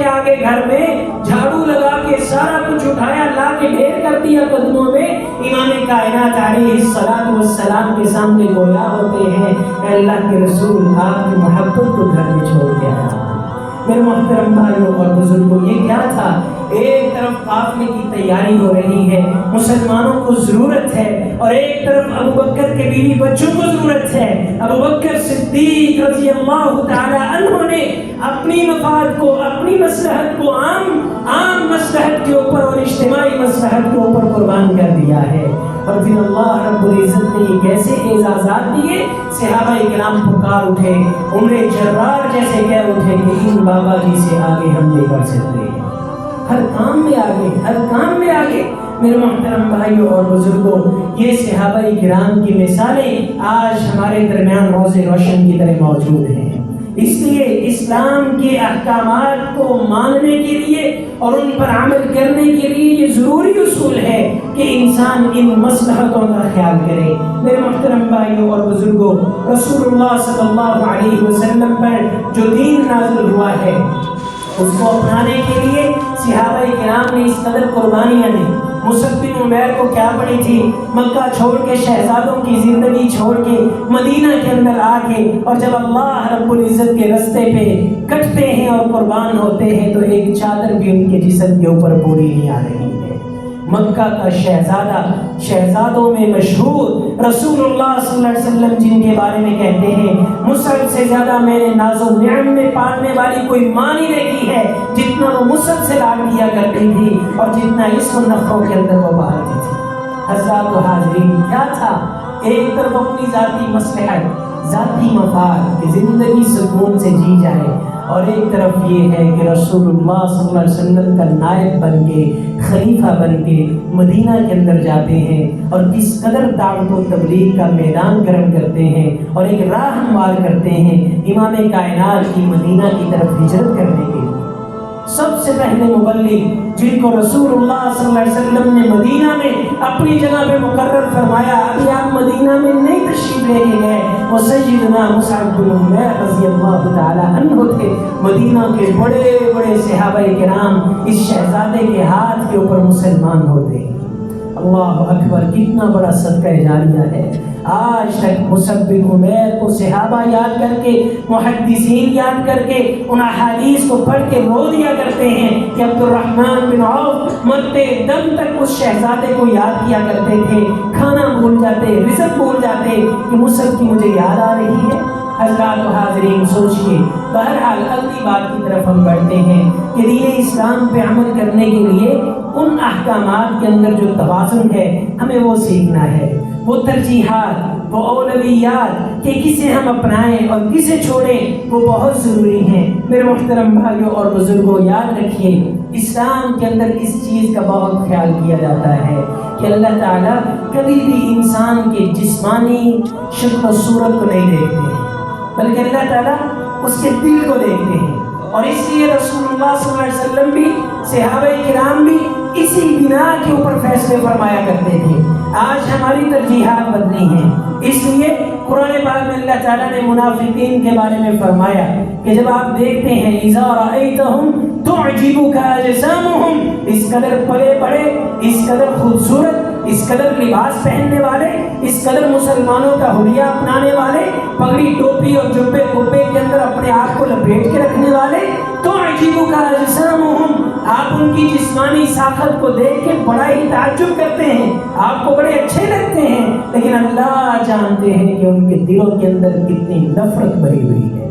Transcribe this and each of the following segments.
کے آگے گھر میں جھاڑو لگا کے سارا کچھ اٹھایا لا کے ڈھیر کر دیا قدموں میں، امام کائنات علیہ الصلوۃ والسلام کے سامنے گویا ہوتے ہیں اے اللہ کے رسول آپ کی محبت کو گھر میں چھوڑ کے آیا۔ میرے محترم بھائیوں اور بزرگوں، یہ کیا تھا؟ ایک طرف قافلے کی تیاری ہو رہی ہے، مسلمانوں کو ضرورت ہے، اور ایک طرف ابو بکر کے بیوی بچوں کو ضرورت ہے۔ ابو بکر صدیق رضی اللہ تعالی عنہ نے اپنی مفاد کو، اپنی مصلحت کو عام مصلحت کے اوپر اور اجتماعی مصلحت کے اوپر قربان کر دیا ہے۔ اور پھر اللہ رب العزت نے یہ کیسے اعزازات دیے، صحابہ کرام پکار اٹھے، عمر جرار جیسے کہہ اٹھے کہ ان بابا جی سے آگے ہم نہیں بڑھ سکتے، ہر کام میں آگے، ہر کام میں آگے۔ میرے محترم بھائیوں اور بزرگوں، یہ صحابہ کرام کی مثالیں آج ہمارے درمیان روز روشن کی طرح موجود ہیں۔ اس لیے اسلام کے احکامات کو ماننے کے لیے اور ان پر عمل کرنے کے لیے یہ ضروری اصول ہے کہ انسان ان مصلحتوں کا خیال کرے۔ میرے محترم بھائیوں اور بزرگوں، رسول اللہ صلی اللہ علیہ وسلم پر جو دین نازل ہوا ہے اس کو اپنانے کے لیے صحابہ کرام نے اس قدر قربانیاں دی۔ مصعب بن عمیر کو کیا پڑی تھی؟ مکہ چھوڑ کے، شہزادوں کی زندگی چھوڑ کے مدینہ کے اندر آ کے، اور جب اللہ رب العزت کے رستے پہ کٹتے ہیں اور قربان ہوتے ہیں تو ایک چادر بھی ان کے جسم کے اوپر پوری نہیں آ رہی ہے۔ مکہ کا شہزادہ، شہزادوں میں مشہور رسول اللہ صلی اللہ علیہ وسلم جن کے بارے میں کہتے ہیں مصعب سے زیادہ میں نے ناز و نعم میں پالنے والی کوئی ماں نہیں دیکھی ہے جتنا وہ مصعب سے لاڈ کیا کرتی تھی اور جتنا اس نفروں کے اندر وہ پالتی تھی۔ حضرات و حاضرین، کیا تھا؟ ایک طرف اپنی ذاتی مصلحت، ذاتی مفاد کہ زندگی سکون سے جی جائے، اور ایک طرف یہ ہے کہ رسول اللہ صلی اللہ علیہ وسلم کا نائب بن کے، خلیفہ بن کے مدینہ کے اندر جاتے ہیں اور کس قدر دعوت و تبلیغ کا میدان گرم کرتے ہیں اور ایک راہ ہموار کرتے ہیں امام کائنات کی مدینہ کی طرف ہجرت کرنے کے لیے۔ سب سے پہلے مبلغ جن کو رسول اللہ صلی اللہ علیہ وسلم نے مدینہ میں اپنی جگہ پہ مقرر فرمایا، ابھی آپ مدینہ میں نہیں تشریف لے کے گئے، وہ سیدنا مصعب بن عمیر رضی اللہ تعالی عنہ تھے۔ مدینہ کے بڑے بڑے صحابہ کرام اس شہزادے کے ہاتھ کے اوپر مسلمان ہوتے ہیں۔ اللہ اکبر، کتنا بڑا صدقہ جاریہ ہے۔ آج تک مصعب بن عمیر کو صحابہ یاد کر کے، محدثین یاد کر کے ان احادیث کو پڑھ کے رو دیا کرتے ہیں کہ عبد الرحمن بن عوف مرتے دم تک اس شہزادے کو یاد کیا کرتے تھے، کھانا بھول جاتے، رزق بھول جاتے کہ مصعب کی مجھے یاد آ رہی ہے۔ حضرات و حاضرین سوچئے، بہرحال اگلی بات کی طرف ہم بڑھتے ہیں کہ دین اسلام پہ عمل کرنے کے لیے ان احکامات کے اندر جو توازن ہے ہمیں وہ سیکھنا ہے، وہ ترجیحات، وہ اولویات کہ کسے ہم اپنائیں اور کسے چھوڑیں وہ بہت ضروری ہیں۔ میرے محترم بھائیوں اور بزرگوں، یاد رکھیے اسلام کے اندر اس چیز کا بہت خیال کیا جاتا ہے کہ اللہ تعالیٰ کبھی بھی انسان کے جسمانی شکل و صورت کو نہیں دیکھتے ہیں بلکہ اللہ تعالیٰ اس کے دل کو دیکھتے ہیں، اور اس لیے رسول اللہ صلی اللہ علیہ وسلم بھی، صحابہ کرام بھی اسی بنا کے اوپر فیصلے فرمایا کرتے تھے۔ آج ہماری ترجیحات بدلی ہیں، اس لیے قرآن پاک میں اللہ تعالیٰ نے منافقین کے بارے میں فرمایا کہ جب آپ دیکھتے ہیں اذا رأیتہم تعجبک اجسامہم، اس قدر پلے بڑے، اس قدر خوبصورت، اس قدر لباس پہننے والے، اس قدر مسلمانوں کا حلیہ اپنانے والے، پگڑی ٹوپی اور جبے کبے کے اندر اپنے آپ کو لپیٹ کے رکھنے والے، تو تعجبک اجسامہم، آپ ان کی جسمانی ساخت کو دیکھ کے بڑا ہی تعجب کرتے ہیں، آپ کو بڑے اچھے لگتے ہیں، لیکن اللہ جانتے ہیں کہ ان کے دلوں کے اندر کتنی نفرت بھری ہوئی ہے۔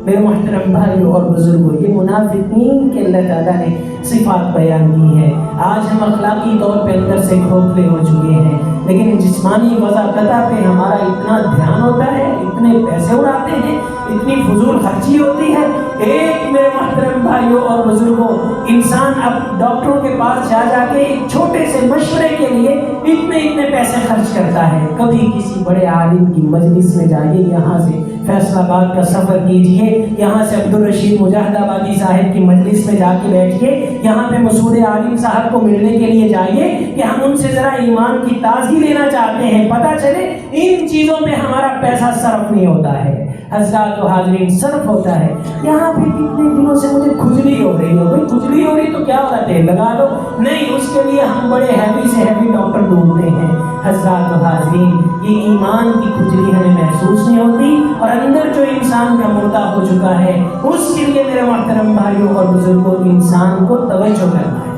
میرے محترم بھائیوں اور بزرگوں، یہ منافقین کے اللہ تعالیٰ نے صفات بیان کی ہیں۔ آج ہم اخلاقی طور پہ اندر سے کھوکھلے ہو چکے ہیں، لیکن جسمانی وضاقتہ پہ ہمارا اتنا دھیان ہوتا ہے، اتنے پیسے اڑاتے ہیں، اتنی فضول خرچی ہوتی ہے۔ ایک میرے محترم بھائیوں اور بزرگوں، انسان اب ڈاکٹروں کے پاس جا کے ایک چھوٹے سے مشورے کے لیے اتنے پیسے خرچ کرتا ہے۔ کبھی کسی بڑے عالم کی مجلس میں جائیے، یہاں سے فیصل آباد کا سفر کیجئے، یہاں سے عبدالرشید مجاہد آبادی صاحب کی مجلس میں جا کے بیٹھیے، یہاں پہ مسعود عالم صاحب کو ملنے کے لیے جائیے کہ ہم ان سے ذرا ایمان کی تازگی لینا چاہتے ہیں، پتہ چلے ان چیزوں پہ ہمارا پیسہ صرف نہیں ہوتا ہے۔ حضرات و حاضرین صرف ہوتا ہے. یہاں پہ کتنے دنوں سے مجھے کھجلی ہو رہی ہے. بھائی کھجلی ہو رہی تو کیا ہوتا ہے, تیل لگا لو. نہیں, اس کے لیے ہم بڑے ہیوی سے ہیوی ڈاکٹر ڈھونڈتے ہیں. حضرات و حاضرین, یہ ایمان کی کھجلی ہمیں محسوس نہیں ہوتی, اور اندر جو انسان کا مردہ ہو چکا ہے اس کے لیے میرے محترم بھائیوں اور بزرگوں, انسان کو توجہ کرنا ہے,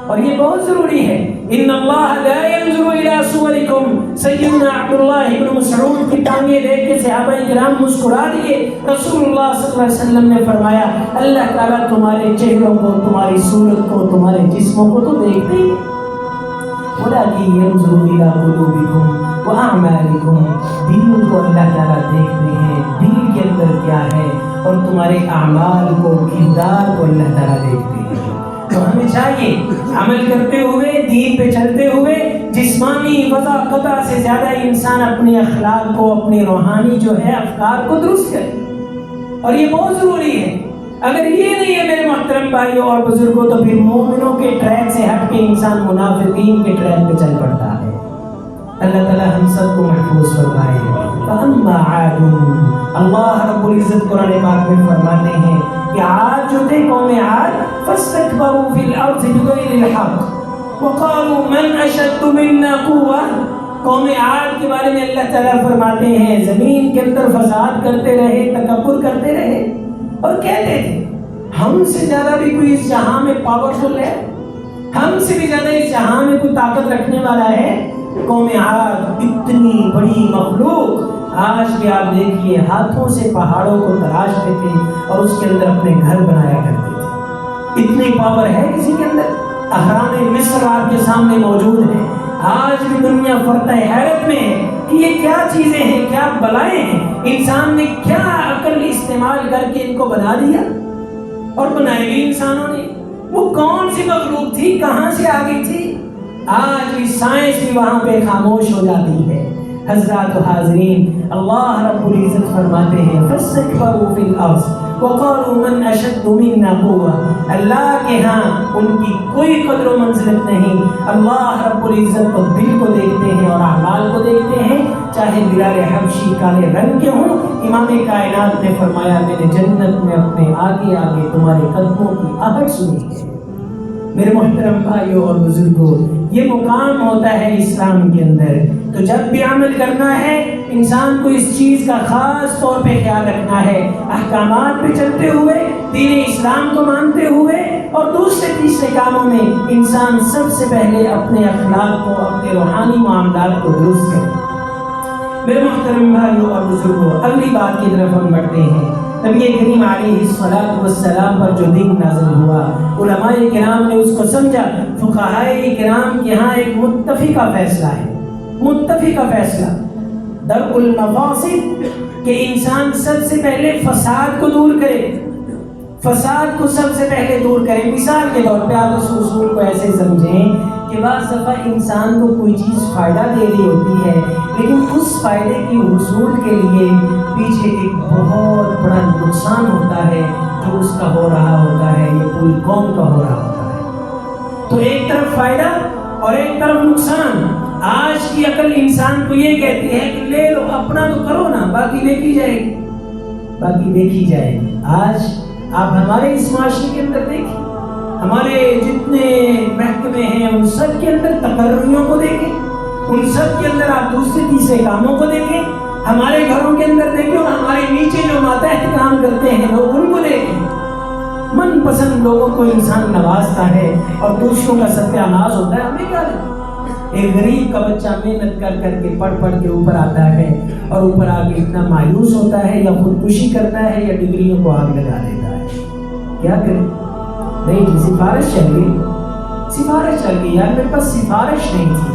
اور یہ بہت ضروری ہے. ان اللہ لا ينظر الى صورکم. سیدنا عبداللہ ابن مسعود کی ٹانگیں دیکھ کے صحابہ کرام مسکرا دیے. رسول اللہ صلی اللہ علیہ وسلم نے فرمایا, اللہ تعالیٰ تمہارے چہروں کو, تمہاری صورت کو, تمہارے جسموں کو تو دیکھتے ہی, ولکن ينظر الى قلوبکم واعمالکم. دل کو اللہ تعالیٰ دیکھتے ہیں, دل کے اندر کیا ہے, اور تمہارے اعمال کو, کردار کو اللہ تعالیٰ دیکھتے ہیں. تو ہمیں چاہیے عمل کرتے ہوئے, دین پہ چلتے ہوئے, جسمانی وضاقتہ سے زیادہ انسان اپنے اخلاق کو, اپنے روحانی جو ہے افکار کو درست کرے, اور یہ بہت ضروری ہے. اگر یہ نہیں ہے میرے محترم بھائیوں اور بزرگوں, تو پھر مومنوں کے ٹریک سے ہٹ کے انسان منافقین کے ٹریک پہ چل پڑتا ہے. اللہ تعالیٰ ہم سب کو محفوظ فرمائے. فَأَمَّا عَادٌ, اللہ رب العزت قرآن پاک میں فرماتے ہیں کہ عاد جو تھے, قوم عاد, فَاسْتَكْبَرُوا فِي الْأَرْضِ بِغَيْرِ الْحَقِّ وَقَالُوا مَنْ أَشَدُّ مِنَّا قُوَّةً. قوم عاد کے بارے میں اللہ تعالیٰ فرماتے ہیں, زمین کے اندر فساد کرتے رہے, تکبر کرتے رہے, اور کہتے تھے ہم سے زیادہ بھی کوئی اس جہاں میں پاورفل ہے, ہم سے بھی زیادہ اس جہاں میں کوئی طاقت رکھنے والا ہے. قوم عاد اتنی بڑی مخلوق, آج بھی آپ دیکھیے ہاتھوں سے پہاڑوں کو تراشتے تھے اور اس کے اندر اپنے گھر بنایا کرتے تھے. اتنی پاور ہے کسی کے اندر. اہرام مصر آپ کے سامنے موجود ہے. آج بھی دنیا فرتہ حیرت میں ہے کہ یہ کیا چیزیں ہیں, کیا بلائیں ہیں, انسان نے کیا عقل استعمال کر کے ان کو بنا دیا, اور بنائے بھی انسانوں نے. وہ کون سی مخلوق تھی, کہاں سے آ گئی تھی. آج بھی سائنس بھی وہاں پہ خاموش ہو جاتی ہے. حضرات و حاضرین, اللہ رب العزت فرماتے ہیں فَاسْتَكْبَرُوا فِي الْأَرْضِ وَقَالُوا مَنْ أَشَدُّ مِنَّا قُوَّةً. اللہ کے ہاں ان کی کوئی قدر و منزلت نہیں. اللہ رب العزت تو دل کو دیکھتے ہیں اور اعمال کو دیکھتے ہیں, چاہے بلال حبشی کالے رنگ کے ہوں. امام کائنات نے فرمایا, میں نے جنت میں اپنے آگے آگے تمہارے قدموں کی آہٹ سنی ہے. میرے محترم بھائیوں اور بزرگوں, یہ مقام ہوتا ہے اسلام کے اندر. تو جب بھی عمل کرنا ہے, انسان کو اس چیز کا خاص طور پہ خیال رکھنا ہے, احکامات پہ چلتے ہوئے, دین اسلام کو مانتے ہوئے, اور دوسرے تیسرے کاموں میں انسان سب سے پہلے اپنے اخلاق کو, اپنے روحانی معاملات کو درست کرے. میرے محترم بھائیوں اور بزرگوں, اگلی بات کی طرف ہم بڑھتے ہیں. نبی کریم علیہ الصلوۃ والسلام پر جو دین نازل ہوا, علماء کرام نے اس کو سمجھا. فقہاء کرام کے ہاں ایک متفقہ فیصلہ ہے, متفقہ فیصلہ درء المفاسد, کہ انسان سب سے پہلے فساد کو دور کرے, فساد کو سب سے پہلے دور کرے. مثال کے طور پہ آپ اس اصول کو ایسے سمجھیں کہ بعض دفعہ انسان کو کوئی چیز فائدہ دے رہی ہوتی ہے, لیکن اس فائدے کی حصول کے لیے پیچھے ایک بہت بڑا نقصان ہوتا ہے جو اس کا ہو رہا ہوتا ہے, یہ پوری قوم کا ہو رہا ہوتا ہے. تو ایک طرف فائدہ اور ایک طرف نقصان. آج کی عقل انسان کو یہ کہتی ہے کہ لے لو, اپنا تو کرو نا, باقی دیکھی جائے گی, باقی دیکھی جائے گی. آج آپ ہمارے اس معاشرے کے اندر دیکھیں, ہمارے جتنے محکمے ہیں ان سب کے اندر تقرریوں کو دیکھیں, ان سب کے اندر آپ دوسرے تیسرے کاموں کو دیکھیں, ہمارے گھروں کے اندر دیکھیں, اور ہمارے نیچے جو ماتحت کام کرتے ہیں لوگ ان کو دیکھیں. من پسند لوگوں کو انسان نوازتا ہے اور دوسروں کا ستیہ ناز ہوتا ہے. ہمیں کیا لگتا ہے, ایک غریب کا بچہ محنت کر کر کے پڑھ پڑھ کے اوپر آتا ہے, اور اوپر آ کے اتنا مایوس ہوتا ہے, یا خودکشی کرتا ہے, یا ڈگریوں کو آگ لگا دیتا ہے. کیا کرے؟ نہیں جی, سفارش چل گئی, سفارش چل گئی. یار میرے پاس سفارش نہیں تھی.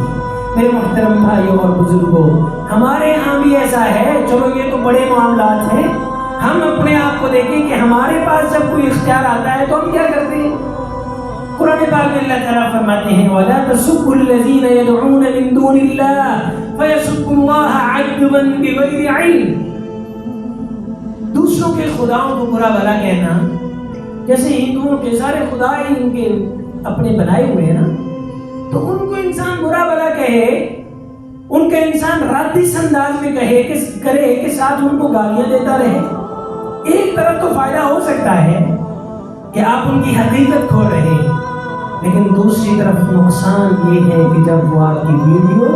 میرے محترم بھائیوں اور بزرگوں, ہمارے ہاں بھی ایسا ہے. چلو یہ تو بڑے معاملات ہیں, ہم اپنے آپ کو دیکھیں کہ ہمارے پاس جب کوئی اختیار آتا ہے تو ہم کیا کرتے ہیں. قرآن پاک میں اللہ تعالیٰ فرماتے ہیں وَلَا تَسُبُّوا الَّذِينَ يَدْعُونَ مِن دُونِ اللَّهِ فَيَسُبُّوا اللَّهَ عَدْوًا بِغَيْرِ عِلْمٍ. دوسروں کے خداؤں کو برا بھلا کہنا, جیسے ہندوؤں کے سارے خدا ہی ان کے اپنے بنائے ہوئے ہیں نا, تو ان کو انسان برا بھلا کہے ان کا انسان رادس انداز میں کرے کہ ساتھ ان کو گالیاں دیتا رہے؟ ایک طرف تو فائدہ ہو سکتا ہے کہ آپ ان کی حقیقت کھو رہے ہیں، لیکن دوسری طرف نقصان یہ ہے کہ جب وہ آپ کی ویڈیو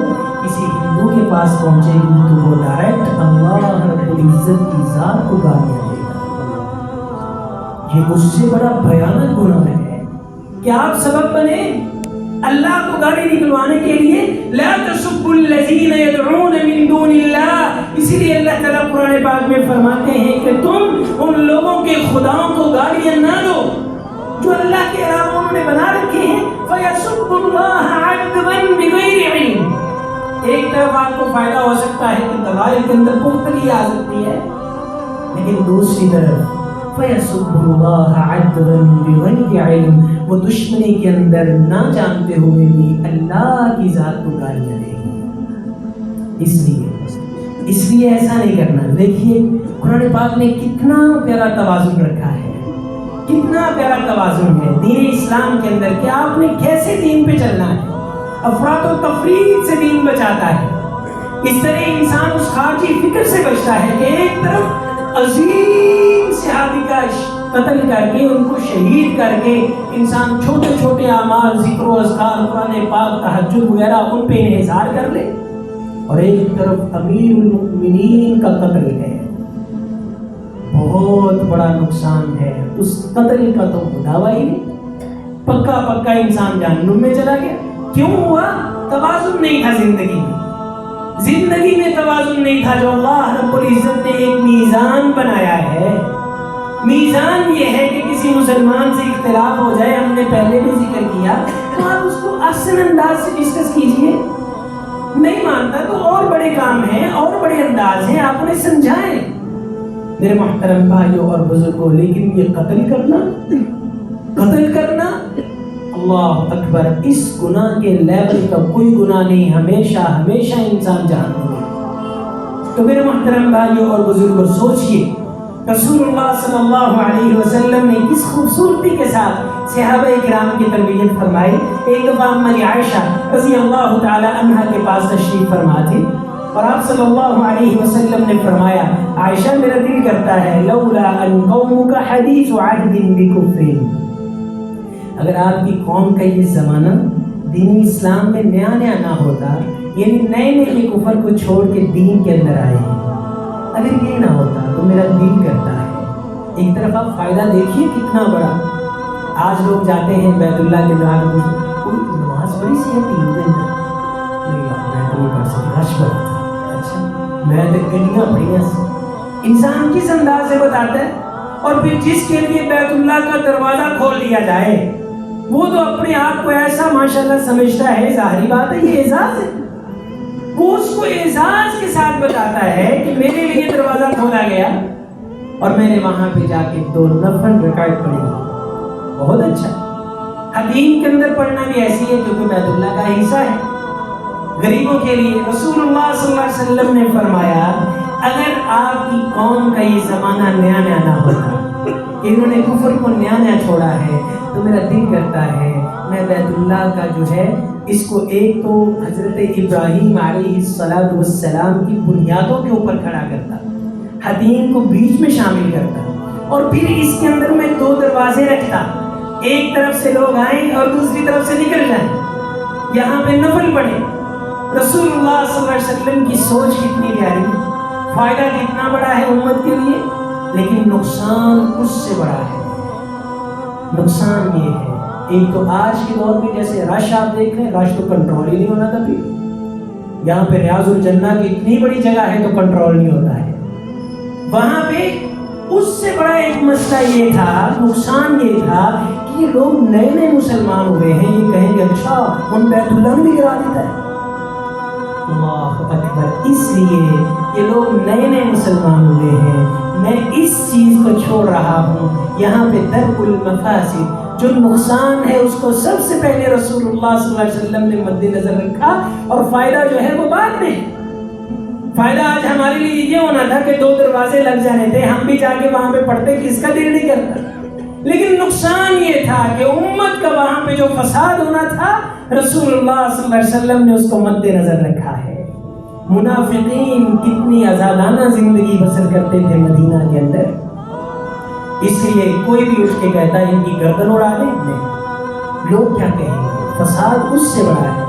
کسی ہندو کے پاس پہنچے گی تو وہ ڈائریکٹ اللہ رب العزت کی ذات کو گالیاں دے گا۔ یہ اس سے بڑا بھیانک گناہ ہے کہ آپ سبب بنے اللہ کو گالی نکلوانے کے لیے۔ لا تسبوا الذین يدعون من دون اللہ، اسی لیے اللہ تعالیٰ قرآن پاک میں فرماتے ہیں کہ تم ان لوگوں کے خداؤں کو گالیاں نہ دو جو اللہ کے علاوہ انہوں نے بنا رکھے ہیں۔ فَيَسُبُّ اللَّهَ عَدْوًا بِغَيْرِ عِلْمٍ، ایک طرف آپ کو فائدہ ہو سکتا ہے کہ دلائل کے اندر پختگی آ سکتی ہے، لیکن دوسری طرف فَيَسُبُّ اللَّهَ عَدْوًا بِغَيْرِ عِلْمٍ، وہ دشمنی کے اندر نہ جانتے ہوئے بھی اللہ کی ذات کو گالیاں دیں گے۔ اس لیے ایسا نہیں کرنا۔ دیکھیے قرآن پاک نے کتنا پیارا توازن رکھا ہے، کتنا پیارا توازن ہے دین اسلام کے اندر کہ آپ نے کیسے دین پہ چلنا ہے۔ افراط و تفریط سے دین بچاتا ہے، اس طرح انسان اس خارجی فکر سے بچتا ہے کہ ایک طرف عظیم صحابی کا قتل کر کے ان کو شہید کر کے انسان چھوٹے چھوٹے اعمال، ذکر و اذکار، قرآن پاک، تہجد وغیرہ ان پہ انحصار کر لے، اور ایک طرف امیر المؤمنین کا قتل ہے۔ بہت بڑا نقصان ہے اس قتل کا، تو دعویٰ ہی نہیں، پکا انسان جہنم میں چلا گیا۔ کیوں ہوا؟ توازن نہیں تھا زندگی میں توازن نہیں تھا جو اللہ رب العزت نے ایک میزان بنایا ہے۔ میزان یہ ہے کہ کسی مسلمان سے اختلاف ہو جائے، ہم نے پہلے بھی ذکر کیا، تو آپ اس کو احسن انداز سے ڈسکس کیجئے، نہیں مانتا تو اور بڑے کام ہیں، اور بڑے انداز ہیں، آپ انہیں سمجھائیں میرے محترم بھائیوں اور بزرگوں۔ لیکن یہ قتل کرنا اللہ اکبر، اس گناہ کے لیول کا کوئی گناہ نہیں، ہمیشہ انسان جہنم میں۔ تو میرے محترم بھائیوں اور بزرگوں، سوچئے رسول اللہ صلی اللہ علیہ وسلم نے کس خوبصورتی کے ساتھ صحابہ کرام کی تربیت فرمائی۔ ایک دفعہ امی عائشہ رضی اللہ تعالی عنہا کے پاس تشریف فرما تھی، اور آپ صلی اللہ علیہ وسلم نے فرمایا، عائشہ میرا دل کرتا ہے لولا ان قومک حدیث عہد بکفر، اگر آپ کی قوم کا یہ زمانہ دین اسلام میں نیا نہ ہوتا، یعنی نئے کفر کو چھوڑ کے دین کے اندر آئے ہیں، اگر یہ نہ ہوتا تو میرا دل کرتا ہے۔ ایک طرف آپ فائدہ دیکھیے کتنا بڑا، آج لوگ جاتے ہیں بیت اللہ کے دعا میں، کوئی نماز پڑھی سی ہے 3 دن میں تو نہیں پڑھ سکتا، رش بڑا تھا، اچھا میں تو گلیاں پڑھیاں سے، انسان کس انداز سے بتاتا ہے۔ اور پھر جس کے لیے بیت اللہ کا دروازہ کھول دیا جائے وہ تو اپنے آپ کو ایسا ماشاءاللہ سمجھتا ہے، ظاہری بات ہے یہ اعزاز ہے، وہ اس کو اعزاز کے ساتھ بتاتا ہے کہ میرے لیے دروازہ کھولا گیا اور میں نے وہاں پہ جا کے 2 نفل رکعت پڑھی، بہت اچھا۔ حدیث کے اندر پڑھنا بھی ایسی ہے کیونکہ بیت اللہ کا حصہ ہے، غریبوں کے لیے۔ رسول اللہ صلی اللہ علیہ وسلم نے فرمایا اگر آپ کی قوم کا یہ زمانہ نیا نہ ہوتا کہ انہوں نے کفر کو نیا چھوڑا ہے، تو میرا دل کرتا ہے میں بیت اللہ کا جو ہے اس کو ایک تو حضرت ابراہیم علیہ السلام کی بنیادوں کے اوپر کھڑا کرتا، حدین کو بیچ میں شامل کرتا، اور پھر اس کے اندر میں 2 دروازے رکھتا، ایک طرف سے لوگ آئیں اور دوسری طرف سے نکل جائیں، یہاں پہ نفل پڑھیں۔ رسول اللہ صلی اللہ علیہ وسلم کی سوچ کتنی پیاری ہے، فائدہ کتنا بڑا ہے امت کے لیے، لیکن نقصان اس سے بڑا ہے۔ نقصان یہ ہے، ایک تو آج کے دور میں جیسے رش آپ دیکھ رہے ہیں، رش تو کنٹرول ہی نہیں ہونا تھا، پھر یہاں پہ ریاض الجنہ کی اتنی بڑی جگہ ہے تو کنٹرول نہیں ہوتا ہے، وہاں پہ اس سے بڑا ایک مسئلہ یہ تھا، نقصان یہ تھا کہ یہ لوگ نئے مسلمان ہوئے ہیں، یہ کہیں گے اچھا ان بیت اللہ بھی گرا دیتا ہے، اللہ اکبر۔ اس لیے یہ لوگ نئے مسلمان ہوئے ہیں، میں اس چیز کو چھوڑ رہا ہوں، یہاں پہ درء المفاسد، جو نقصان ہے اس کو سب سے پہلے رسول اللہ صلی اللہ علیہ وسلم نے مد نظر رکھا، اور فائدہ جو ہے وہ بعد میں۔ فائدہ آج ہمارے لیے یہ ہونا تھا کہ 2 دروازے لگ جانے تھے، ہم بھی جا کے وہاں پہ پڑھتے، کس کا دل نہیں کرتا، لیکن نقصان یہ تھا کہ امت کا وہاں پہ جو فساد ہونا تھا رسول اللہ صلی اللہ علیہ وسلم نے اس کو مد نظر رکھا ہے۔ منافقین کتنی آزادانہ زندگی بسر کرتے تھے مدینہ کے اندر، اس لیے کوئی بھی اٹھ کے کہتا ہے ان کی گردن اڑا دیں، نہیں، لوگ کیا کہیں گے، فساد اس سے بڑا ہے،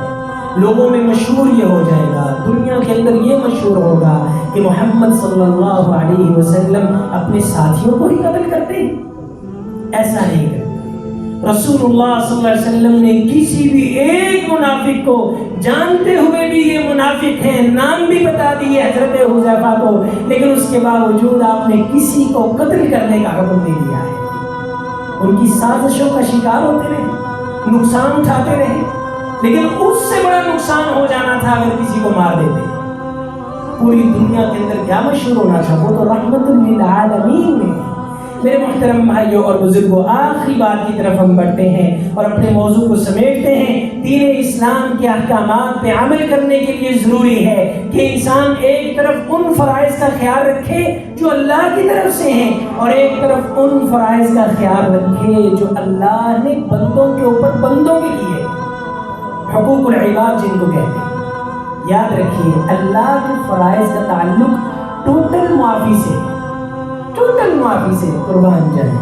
لوگوں میں مشہور یہ ہو جائے گا، دنیا کے اندر یہ مشہور ہوگا کہ محمد صلی اللہ علیہ وسلم اپنے ساتھیوں کو ہی قتل کرتے ہیں۔ ایسا نہیں کرتے۔ رسول اللہ صلی اللہ علیہ وسلم نے کسی بھی ایک منافق کو جانتے ہوئے بھی یہ منافق ہیں نام بھی بتا دیے حضرت حذیفہ کو، لیکن اس کے باوجود آپ نے کسی کو قتل کرنے کا حکم نہیں دیا ہے۔ ان کی سازشوں کا شکار ہوتے رہے، نقصان اٹھاتے رہے، لیکن اس سے بڑا نقصان ہو جانا تھا اگر کسی کو مار دیتے۔ پوری دنیا کے اندر کیا مشہور ہونا تھا، وہ تو رحمت للعالمین میں۔ میرے محترم بھائیوں اور بزرگوں، آخری بات کی طرف ہم بڑھتے ہیں اور اپنے موضوع کو سمیٹتے ہیں۔ دین اسلام کے احکامات پہ عمل کرنے کے لیے ضروری ہے کہ انسان ایک طرف ان فرائض کا خیال رکھے جو اللہ کی طرف سے ہیں، اور ایک طرف ان فرائض کا خیال رکھے جو اللہ نے بندوں کے اوپر بندوں کے لیے، حقوق العباد جن کو کہتے ہیں۔ یاد رکھیے، اللہ کے فرائض کا تعلق ٹوٹل معافی سے، ٹوٹل معافی سے قربان جائیں،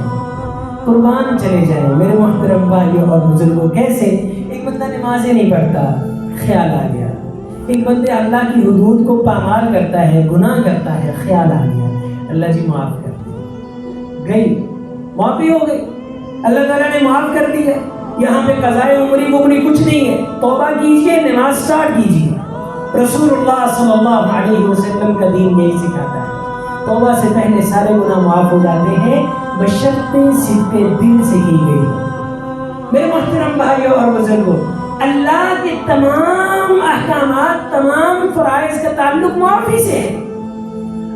قربان چلے جائیں۔ میرے محترم بھائیوں اور بزرگوں، کیسے ایک بندہ نمازیں نہیں پڑھتا، خیال آ گیا، ایک بندے اللہ کی حدود کو پامال کرتا ہے، گناہ کرتا ہے، خیال آ گیا، اللہ جی معاف کر دے، گئی معافی ہو گئی، اللہ تعالیٰ نے معاف کر دیا۔ یہاں پہ قضائے عمری کچھ نہیں ہے، توبہ کیجئے، نماز سٹارٹ کیجئے۔ رسول اللہ صلی اللہ علیہ وسلم کا دین یہی سکھاتا ہے، توبہ سے پہلے سارے گناہ معاف ہو جاتے ہیں بشرطِ صدق دل سے کی گئی۔ میرے محترم بھائیوں اور بزرگوں، اللہ کے تمام احکامات، تمام فرائض کا تعلق معافی سے ہے۔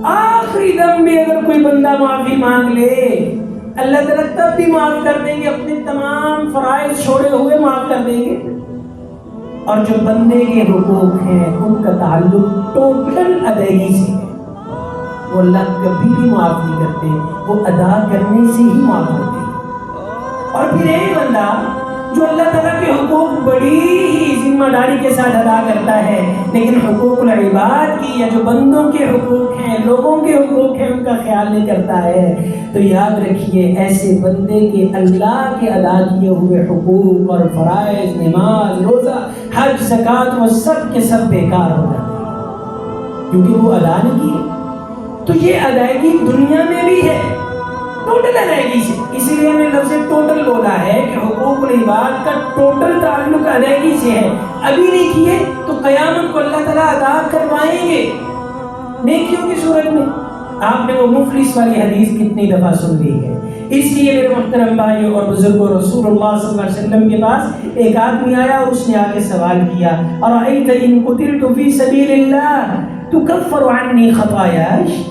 آخری دم میں اگر کوئی بندہ معافی مانگ لے، اللہ تعالیٰ تب بھی معاف کر دیں گے، اپنے تمام فرائض چھوڑے ہوئے معاف کر دیں گے۔ اور جو بندے کے حقوق ہیں ان کا تعلق ٹوٹل ادائیگی سے ہے، وہ اللہ کبھی بھی معاف نہیں کرتے، وہ ادا کرنے سے ہی معاف کرتے ہیں۔ اور پھر ایک بندہ جو اللہ تعالیٰ کے حقوق بڑی ہی ذمہ داری کے ساتھ ادا کرتا ہے، لیکن حقوق العباد کی یا جو بندوں کے حقوق ہیں، لوگوں کے حقوق ہیں، ان کا خیال نہیں کرتا ہے، تو یاد رکھیے ایسے بندے کے اللہ کے ادا کیے ہوئے حقوق اور فرائض، نماز، روزہ، حج، زکوٰۃ، وہ سب کے سب بیکار ہو جاتے ہیں، کیونکہ وہ ادا نہیں کیے۔ تو یہ ادائیگی دنیا میں بھی ہے، ٹوٹل ادائیگی سے، اسی لیے ہم نے لفظ ٹوٹل بولا ہے کہ حقوق العباد کا ٹوٹل تعلق ادائیگی سے ہے۔ ابھی نہیں کیے تو قیامت کو اللہ تعالیٰ ادا کروائیں گے نیکیوں کی صورت میں۔ آپ نے وہ مفلس والی حدیث کتنی دفعہ سن لی ہے۔ اس لیے میرے محترم بھائیوں اور بزرگوں، رسول اللہ صلی اللہ علیہ وسلم کے پاس ایک آدمی آیا اور اس نے آ کے سوال کیا، ارأیت ان قتلت فی سبیل اللہ تکفر عنی خطایاش۔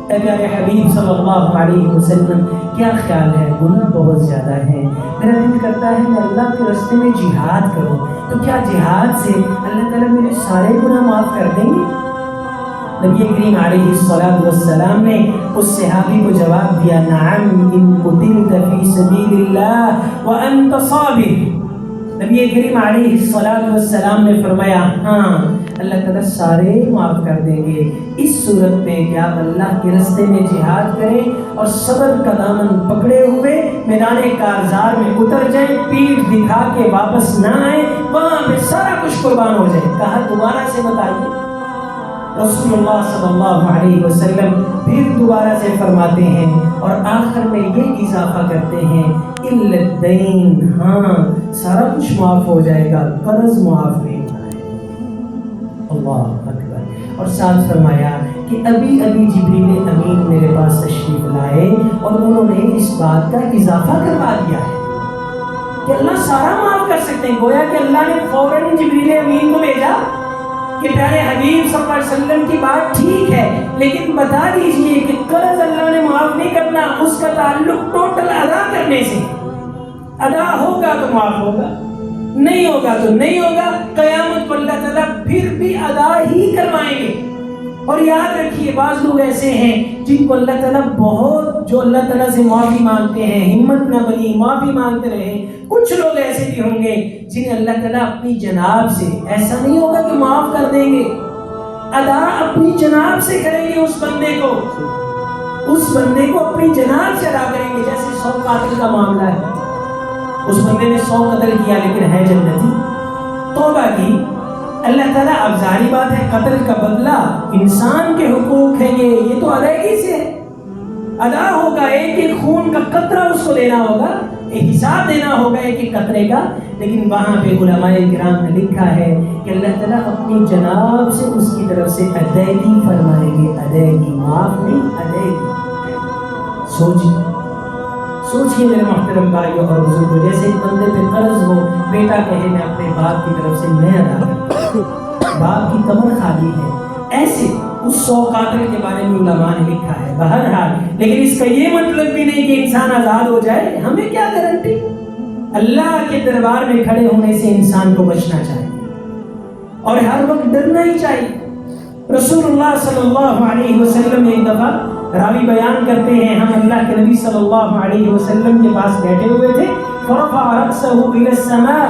اے پیارے حبیب صلی اللہ علیہ وسلم، کیا خیال ہے، گناہ بہت زیادہ ہے، میرا دل کرتا ہے میں اللہ کے راستے میں جہاد کروں، تو کیا جہاد سے اللہ تعالیٰ میرے سارے گناہ معاف کر دیں گے؟ نبی کریم علیہ السلام نے اس صحابی کو جواب دیا، نعم ان قتلت فی سبیل اللہ وانت صابر۔ نبی کریم علیہ السلام نے فرمایا، ہاں اللہ تعالیٰ سارے معاف کر دیں گے، اس صورت میں کہ آپ اللہ کے راستے میں جہاد کریں اور صبر کا دامن پکڑے ہوئے میدان کارزار میں اتر جائیں، پیٹھ دکھا کے واپس نہ آئیں، وہاں پہ سارا کچھ قربان ہو جائے۔ کہا دوبارہ سے بتائیے۔ رسول اللہ صلی اللہ علیہ وسلم پھر دوبارہ سے فرماتے ہیں اور آخر میں یہ اضافہ کرتے ہیں، الا الدین، ہاں سارا کچھ معاف ہو جائے گا، قرض معاف نہیں ہونا ہے۔ اللہ اکبر۔ اور ساتھ فرمایا کہ ابھی جبریل امین میرے پاس تشریف لائے اور انہوں نے اس بات کا اضافہ کروا دیا ہے کہ اللہ سارا معاف کر سکتے ہیں۔ گویا کہ اللہ نے فوراً جبریل امین کو بھیجا کہ پیارے حبیب صلی اللہ علیہ وسلم کی بات ٹھیک ہے، لیکن بتا دیجئے کہ قرض اللہ نے معاف نہیں کرنا، اس کا تعلق ٹوٹل ادا کرنے سے، ادا ہوگا تو معاف ہوگا، نہیں ہوگا تو نہیں ہوگا، قیامت کو اللہ تعالیٰ پھر بھی ادا ہی کروائیں گے۔ اور یاد رکھیے بعض لوگ ایسے ہیں جن کو اللہ تعالیٰ بہت، جو اللہ تعالیٰ سے معافی مانگتے ہیں، ہمت نہ بنی، معافی مانگتے رہے۔ کچھ لوگ ایسے بھی ہوں گے جنہیں اللہ تعالیٰ اپنی جناب سے، ایسا نہیں ہوگا کہ معاف کر دیں گے، ادا اپنی جناب سے کریں گے، اس بندے کو اپنی جناب سے ادا کریں گے. جیسے 100 قاتل کا معاملہ ہے، اس بندے نے 100 قتل کیا لیکن ہے جنتی، توبہ کی. اللہ تعالیٰ اب ظاہری بات ہے قتل کا بدلہ انسان کے حقوق ہیں، یہ تو ادائیگی سے ادا ہوگا. ایک ایک خون کا قطرہ اس کو دینا ہوگا، ایک حساب دینا ہوگا ایک ایک قطرے کا. لیکن وہاں پہ علماء کرام نے لکھا ہے کہ اللہ تعالیٰ اپنی جناب سے اس کی طرف سے ادائیگی فرمائیں گے. ادائیگی، معاف نہیں، ادائیگی. سوچیے میرے محترم بھائیوں اور بزرگوں، جیسے ایک بندے پہ قرض ہو، بیٹا کہے میں اپنے باپ کی طرف سے میں ادا کرتا ہوں، باپ کی کمر خالی ہے. ایسے اس 100 قاتل کے بارے میں علماء نے لکھا ہے. بہرحال لیکن اس کا یہ مطلب بھی نہیں کہ انسان آزاد ہو جائے. ہمیں کیا گارنٹی؟ اللہ کے دربار میں کھڑے ہونے سے انسان کو بچنا چاہیے اور ہر وقت ڈرنا ہی چاہیے. رسول اللہ صلی اللہ علیہ وسلم ایک دفعہ، راوی بیان کرتے ہیں، ہم اللہ کے نبی صلی اللہ علیہ وسلم کے پاس بیٹھے ہوئے تھے. فرفع رأسه إلى السماء،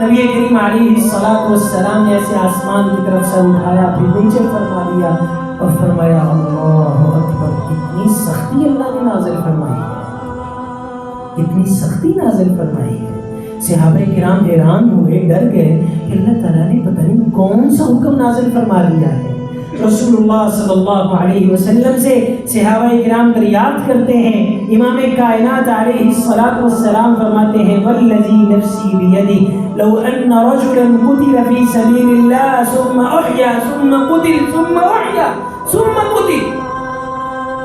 نبی کریم علیہ السلام نے ایسے آسمان کی طرف سر اٹھایا، پھر نیچے فرما دیا اور فرمایا اللہ اکبر. کتنی سختی اللہ نے نازل فرمائی ہے، کتنی سختی نازل فرمائی ہے. صحابہ کرام حیران ہوئے، ڈر گئے کہ اللہ تعالیٰ نے پتہ نہیں کون سا حکم نازل فرما دیا ہے. رسول اللہ صلی اللہ علیہ وسلم سے صحابہ کرام دریافت کرتے ہیں. امام کائنات علیہ السلام فرماتے ہیں والذی نفسی بیدی لو ان رجلا قتل فی سبیل اللہ ثم احیا ثم قتل ثم احیا ثم قتل،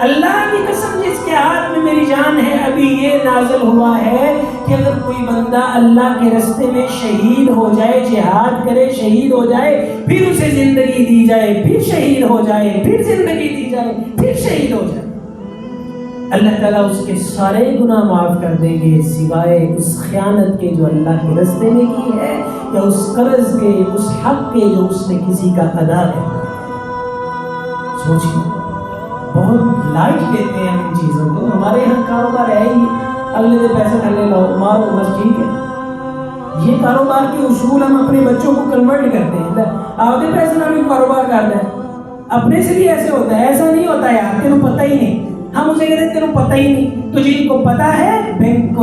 اللہ کی قسم جس کے ہاتھ میں میری جان ہے، ابھی یہ نازل ہوا ہے کہ اگر کوئی بندہ اللہ کے رستے میں شہید ہو جائے، جہاد کرے شہید ہو جائے، پھر اسے زندگی دی جائے، پھر شہید ہو جائے، پھر زندگی دی جائے، پھر شہید ہو جائے، اللہ تعالیٰ اس کے سارے گناہ معاف کر دیں گے سوائے اس خیانت کے جو اللہ کے رستے میں کی ہے، یا اس قرض کے، اس حق کے جو اس نے کسی کا ادا ہے. سوچیے، بہت لائٹ لیتے ہیں ہم ان چیزوں کو. ہمارے یہاں کاروبار ہے ہی اگلے دن پیسے ڈھلے لاؤ مارو بس ٹھیک ہے. یہ کاروبار کے اصول ہم اپنے بچوں کو کنورٹ کرتے ہیں. آگے پیسے نہ بھی کاروبار کرتا ہے، اپنے سے بھی ایسے ہوتا ہے. ایسا نہیں ہوتا یار تیرے کو پتہ ہی نہیں، ہم اسے کہتے ہیں تیرے کو پتہ ہی نہیں. تو جن کو پتہ ہے بینک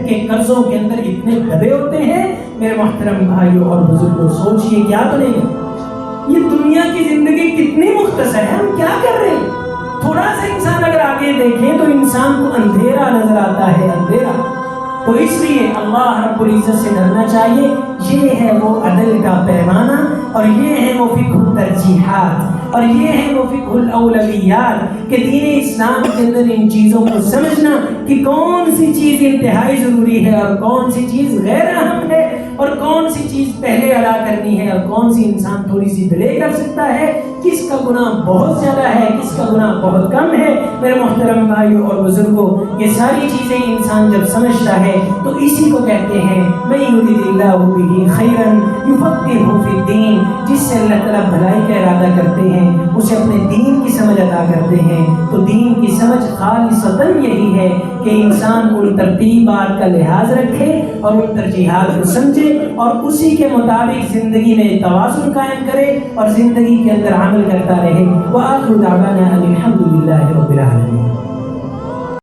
کے قرضوں کے اندر اتنے دبے ہوتے ہیں. میرے محترم بھائیوں اور بزرگوں، سوچئے کیا تو نہیں ہے یہ دنیا کی زندگی کتنی مختصر ہے. ہم کیا کر رہے ہیں؟ تھوڑا سا انسان اگر آگے دیکھیں تو انسان کو اندھیرا نظر آتا ہے، اندھیرا. تو اس لیے اللہ رب العزت سے ڈرنا چاہیے. یہ ہے وہ عدل کا پیمانہ، اور یہ ہے وہ فقہ الترجیحات، اور یہ ہے وہ فقہ الاولویات کہ دین اسلام کے اندر ان چیزوں کو سمجھنا کہ کون سی چیز انتہائی ضروری ہے اور کون سی چیز غیر اہم ہے، اور کون سی چیز پہلے ادا کرنی ہے اور کون سی انسان تھوڑی سی ڈیلے کر سکتا ہے، کس کا گناہ بہت زیادہ ہے، کس کا گناہ بہت کم ہے. میرے محترم بھائیوں اور بزرگوں، یہ ساری چیزیں انسان جب سمجھتا ہے تو اسی کو کہتے ہیں من یرید اللہ بہ خیرا یفقہہ فی الدین. جس سے اللہ تعالیٰ بھلائی کا ارادہ کرتے ہیں اسے اپنے دین کی سمجھ عطا کرتے ہیں. تو دین کی سمجھ خالصتاً یہی ہے کہ انسان ان ترتیبات کا لحاظ رکھے اور ان ترجیحات کو سمجھے اور اسی کے مطابق زندگی میں توازن قائم کرے اور زندگی کے اندر عمل کرتا رہے. وآخر دعوانا ان الحمد للہ رب العالمین.